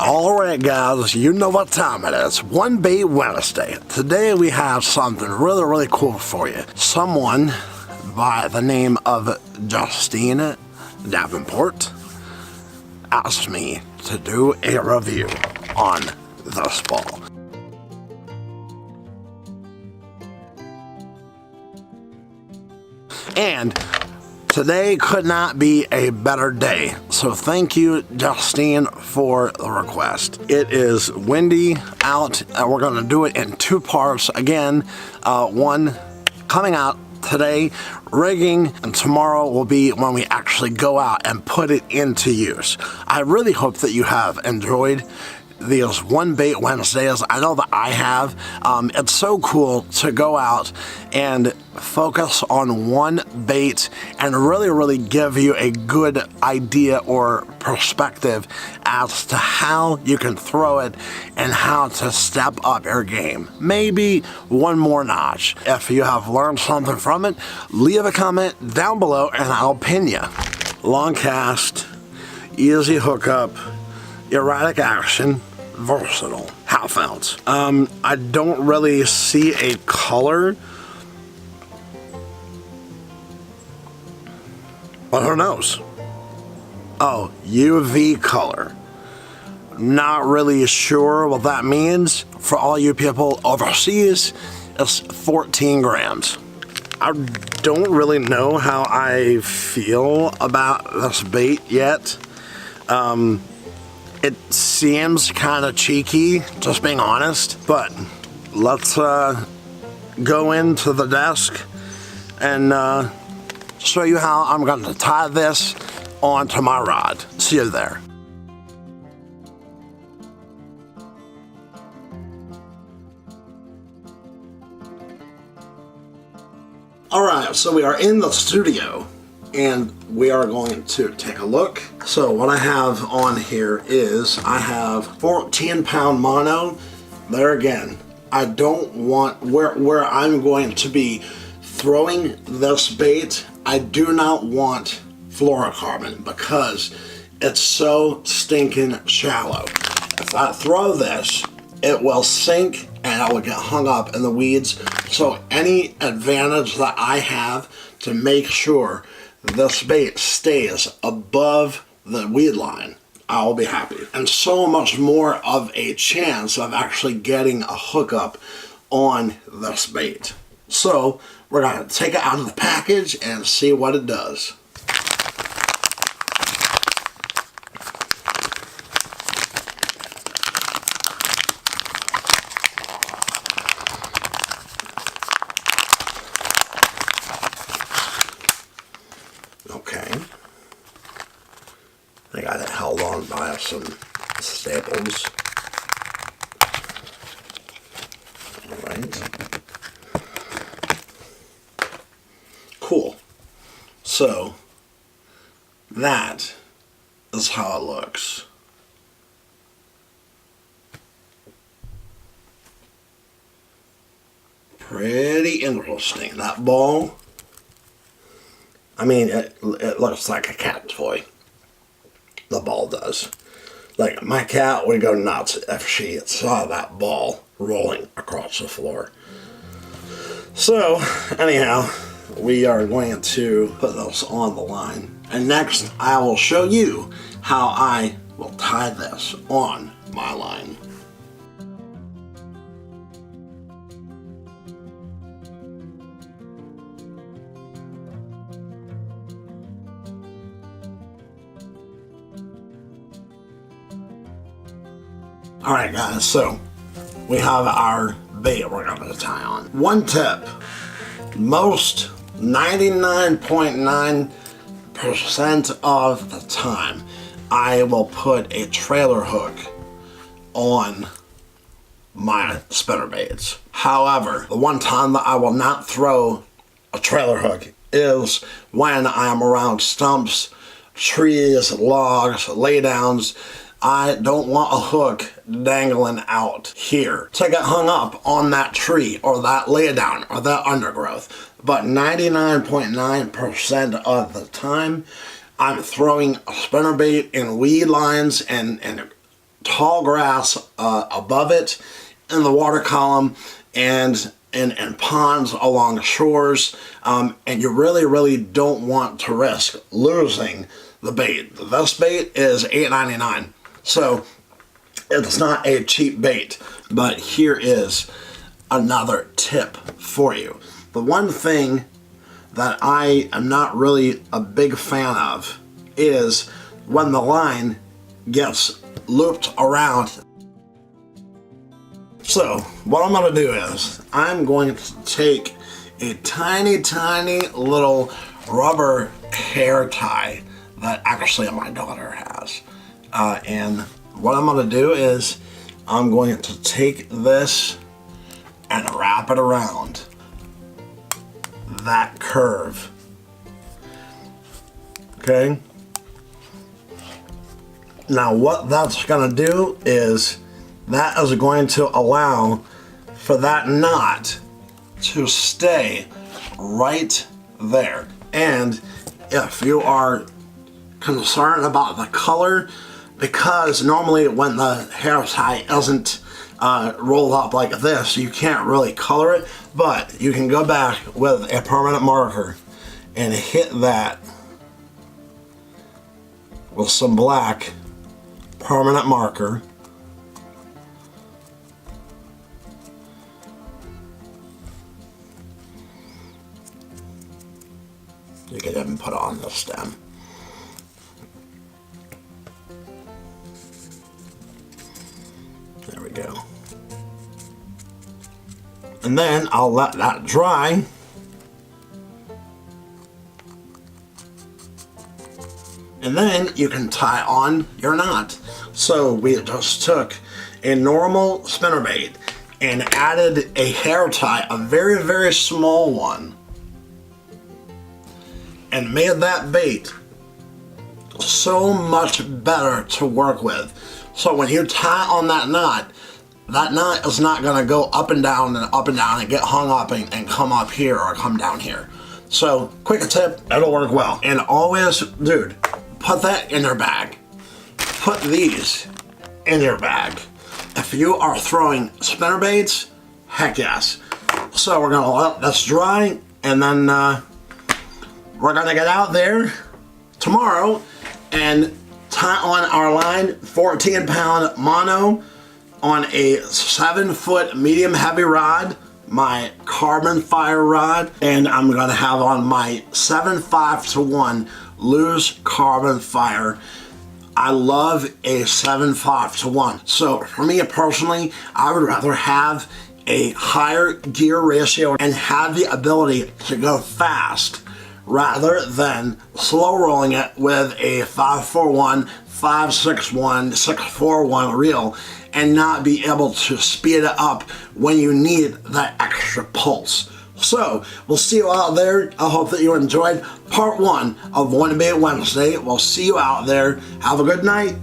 Alright guys, you know what time it is. One Bait Wednesday. Today we have something really cool for you. Someone by the name of Justine Davenport asked me to do a review on this ball. And today could not be a better day, so thank you, Justine, for the request. It is windy out, and we're going to do it in two parts. Again, one coming out today, rigging, and tomorrow will be when we actually go out and put it into use. I really hope that you have enjoyed these One Bait Wednesdays. I know that I have. It's so cool to go out and focus on one bait and really give you a good idea or perspective as to how you can throw it and how to step up your game. Maybe one more notch. If you have learned something from it, leave a comment down below and I'll pin you. Long cast, easy hookup, erratic action, versatile. Half ounce. I don't really see a color, but who knows? Oh, UV color. Not really sure what that means. For all you people overseas, it's 14 grams. I don't really know how I feel about this bait yet. It seems kind of cheeky, just being honest, but let's go into the desk and show you how I'm going to tie this onto my rod. See you there. Alright, so we are in the studio and we are going to take a look. So what I have on here is I have 14-pound mono. There again, I don't want, where I'm going to be throwing this bait, I do not want fluorocarbon because it's so stinking shallow. If I throw this, it will sink and I will get hung up in the weeds. So any advantage that I have to make sure this bait stays above the weed line, I will be happy. And so much more of a chance of actually getting a hookup on this bait. So we're going to take it out of the package and see what it does. Okay, I got it held on by some staples. Alright. Cool. So, that is how it looks. Pretty interesting. That ball, I mean, it looks like a cat toy. The ball does. Like, my cat would go nuts if she saw that ball rolling across the floor. So, anyhow, we are going to put this on the line. And next, I will show you how I will tie this on my line. Alright guys, so we have our bait we're going to tie on. One tip, most 99.9% of the time I will put a trailer hook on my spinnerbaits. However, the one time that I will not throw a trailer hook is when I am around stumps, trees, logs, laydowns. I don't want a hook dangling out here to get hung up on that tree or that laydown or that undergrowth. But 99.9% of the time, I'm throwing a spinnerbait in weed lines and tall grass above it in the water column and ponds along shores, and you really don't want to risk losing the bait. This bait is $8.99, so it's not a cheap bait. But here is another tip for you. The one thing that I am not really a big fan of is when the line gets looped around. So what I'm going to do is I'm going to take a tiny little rubber hair tie that actually my daughter has, and what I'm going to do is I'm going to take this and wrap it around that curve. Okay, now what that's going to do is that is going to allow for that knot to stay right there. And if you are concerned about the color, because normally when the hair tie isn't rolled up like this, you can't really color it, but you can go back with a permanent marker and hit that with some black permanent marker. You can even put on the stem. There we go. And then I'll let that dry. And then you can tie on your knot. So we just took a normal spinnerbait and added a hair tie, a very small one, and made that bait so much better to work with. So when you tie on that knot is not going to go up and down and get hung up and come up here or come down here. So quick tip, it'll work well. And always, dude, put that in your bag. Put these in your bag. If you are throwing spinnerbaits, heck yes. So we're going to let this dry, and then we're going to get out there tomorrow and tie on our line, 14-pound mono on a 7-foot medium heavy rod, my carbon fire rod, and I'm going to have on my 7.5-to-1 Lews carbon fire. I love a 7.5-to-1. So for me personally, I would rather have a higher gear ratio and have the ability to go fast rather than slow rolling it with a 5.41, 5.61, 6.41 reel and not be able to speed it up when you need that extra pulse. So we'll see you out there. I hope that you enjoyed part 1 of One Bait Wednesday. We'll see you out there. Have a good night.